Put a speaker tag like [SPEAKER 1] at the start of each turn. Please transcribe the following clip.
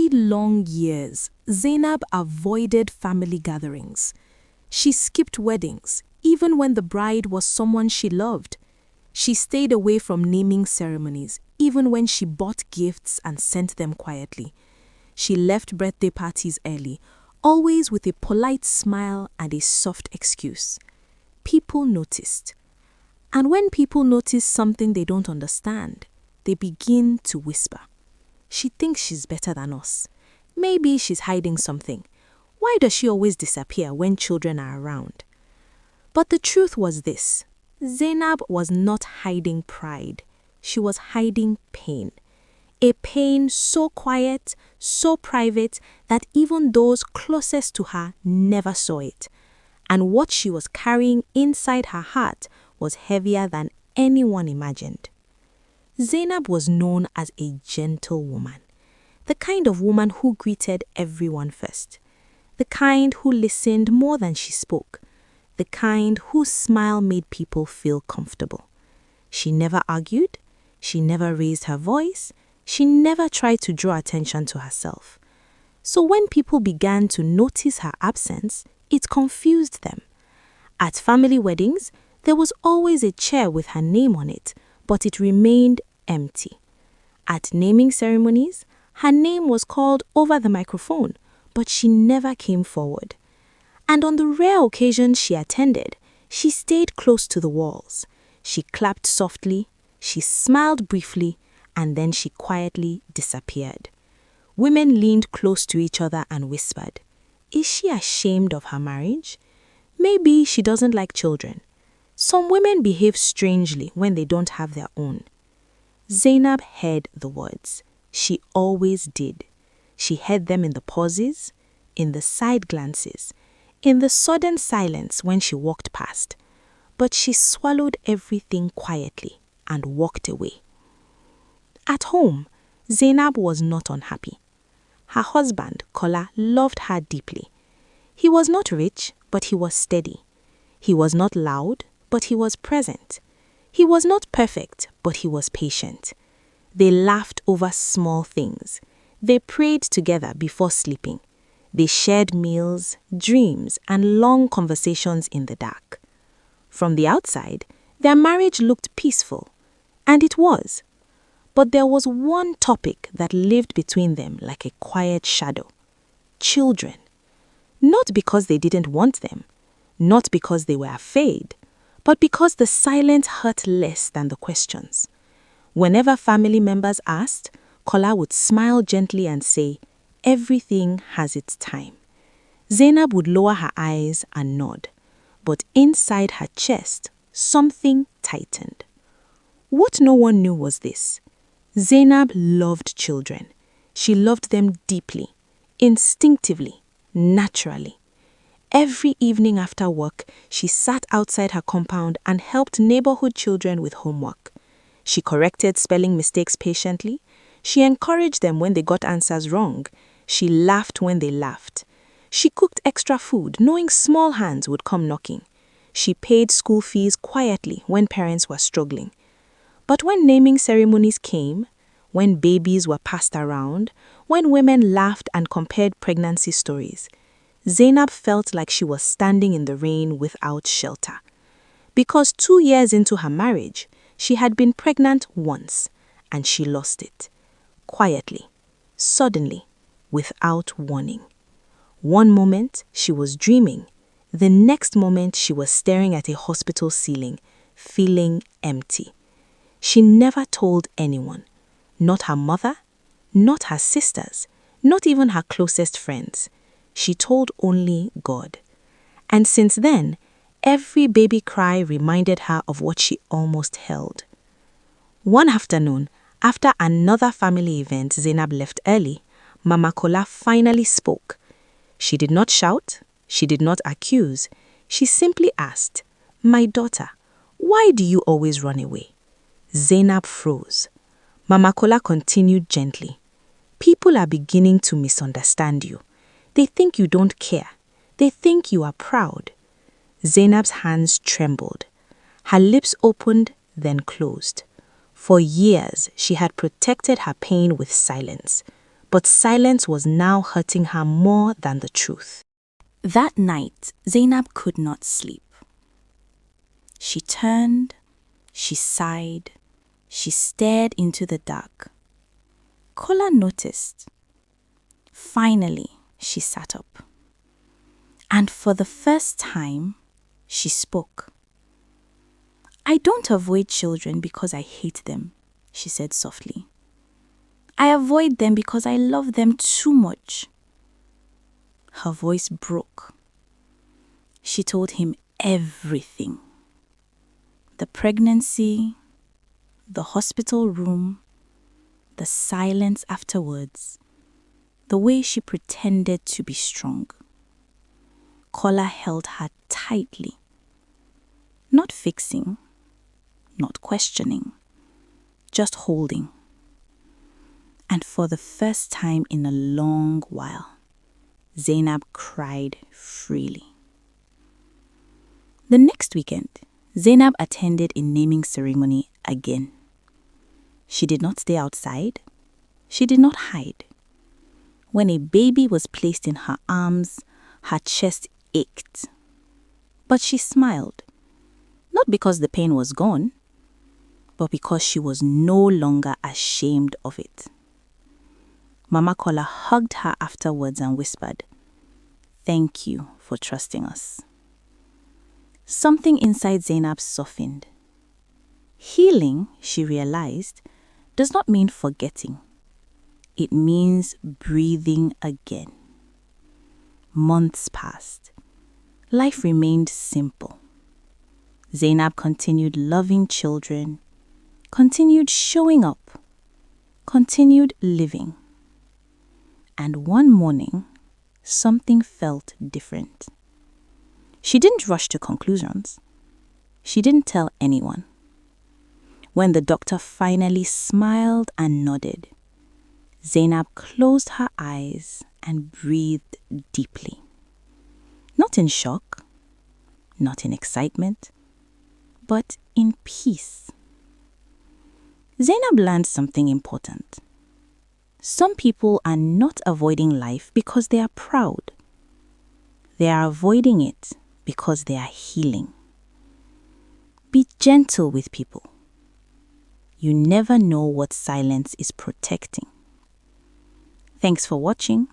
[SPEAKER 1] long years, Zainab avoided family gatherings. She skipped weddings, even when the bride was someone she loved. She stayed away from naming ceremonies, even when she bought gifts and sent them quietly. She left birthday parties early, always with a polite smile and a soft excuse. People noticed. And when people notice something they don't understand, they begin to whisper. She thinks she's better than us. Maybe she's hiding something. Why does she always disappear when children are around? But the truth was this. Zainab was not hiding pride. She was hiding pain. A pain so quiet, so private, that even those closest to her never saw it. And what she was carrying inside her heart was heavier than anyone imagined. Zainab was known as a gentle woman, the kind of woman who greeted everyone first, the kind who listened more than she spoke, the kind whose smile made people feel comfortable. She never argued, she never raised her voice, she never tried to draw attention to herself. So when people began to notice her absence, it confused them. At family weddings, there was always a chair with her name on it, but it remained empty. At naming ceremonies, her name was called over the microphone, but she never came forward. And on the rare occasions she attended, she stayed close to the walls. She clapped softly, she smiled briefly, and then she quietly disappeared. Women leaned close to each other and whispered, "Is she ashamed of her marriage? Maybe she doesn't like children." Some women behave strangely when they don't have their own. Zainab heard the words. She always did. She heard them in the pauses, in the side glances, in the sudden silence when she walked past. But she swallowed everything quietly and walked away. At home, Zainab was not unhappy. Her husband, Kola, loved her deeply. He was not rich, but he was steady. He was not loud, but he was present. He was not perfect, but he was patient. They laughed over small things. They prayed together before sleeping. They shared meals, dreams, and long conversations in the dark. From the outside, their marriage looked peaceful, and it was. But there was one topic that lived between them like a quiet shadow: children. Not because they didn't want them, not because they were afraid, but because the silence hurt less than the questions. Whenever family members asked, Kola would smile gently and say, "Everything has its time." Zainab would lower her eyes and nod, but inside her chest, something tightened. What no one knew was this: Zainab loved children. She loved them deeply, instinctively, naturally. Every evening after work, she sat outside her compound and helped neighborhood children with homework. She corrected spelling mistakes patiently. She encouraged them when they got answers wrong. She laughed when they laughed. She cooked extra food, knowing small hands would come knocking. She paid school fees quietly when parents were struggling. But when naming ceremonies came, when babies were passed around, when women laughed and compared pregnancy stories, Zainab felt like she was standing in the rain without shelter. Because 2 years into her marriage, she had been pregnant once, and she lost it. Quietly, suddenly, without warning. One moment, she was dreaming. The next moment, she was staring at a hospital ceiling, feeling empty. She never told anyone. Not her mother, not her sisters, not even her closest friends. She told only God. And since then, every baby cry reminded her of what she almost held. One afternoon, after another family event, Zainab left early. Mama Kola finally spoke. She did not shout. She did not accuse. She simply asked, "My daughter, why do you always run away?" Zainab froze. Mama Kola continued gently. "People are beginning to misunderstand you. They think you don't care. They think you are proud." Zainab's hands trembled. Her lips opened, then closed. For years, she had protected her pain with silence. But silence was now hurting her more than the truth. That night, Zainab could not sleep. She turned, she sighed, she stared into the dark. Kola noticed. Finally, she sat up. And for the first time, she spoke. "I don't avoid children because I hate them," she said softly. "I avoid them because I love them too much." Her voice broke. She told him everything. The pregnancy, the hospital room, the silence afterwards, the way she pretended to be strong. Kola held her tightly, not fixing, not questioning, just holding. And for the first time in a long while, Zainab cried freely. The next weekend, Zainab attended a naming ceremony again. She did not stay outside. She did not hide. When a baby was placed in her arms, her chest ached. But she smiled, not because the pain was gone, but because she was no longer ashamed of it. Mama Kola hugged her afterwards and whispered, "Thank you for trusting us." Something inside Zainab softened. Healing, she realized, does not mean forgetting. It means breathing again. Months passed. Life remained simple. Zainab continued loving children, continued showing up, continued living. And one morning, something felt different. She didn't rush to conclusions. She didn't tell anyone. When the doctor finally smiled and nodded, Zainab closed her eyes and breathed deeply. Not in shock, not in excitement, but in peace. Zainab learned something important. Some people are not avoiding life because they are proud. They are avoiding it because they are healing. Be gentle with people. You never know what silence is protecting. Thanks for watching.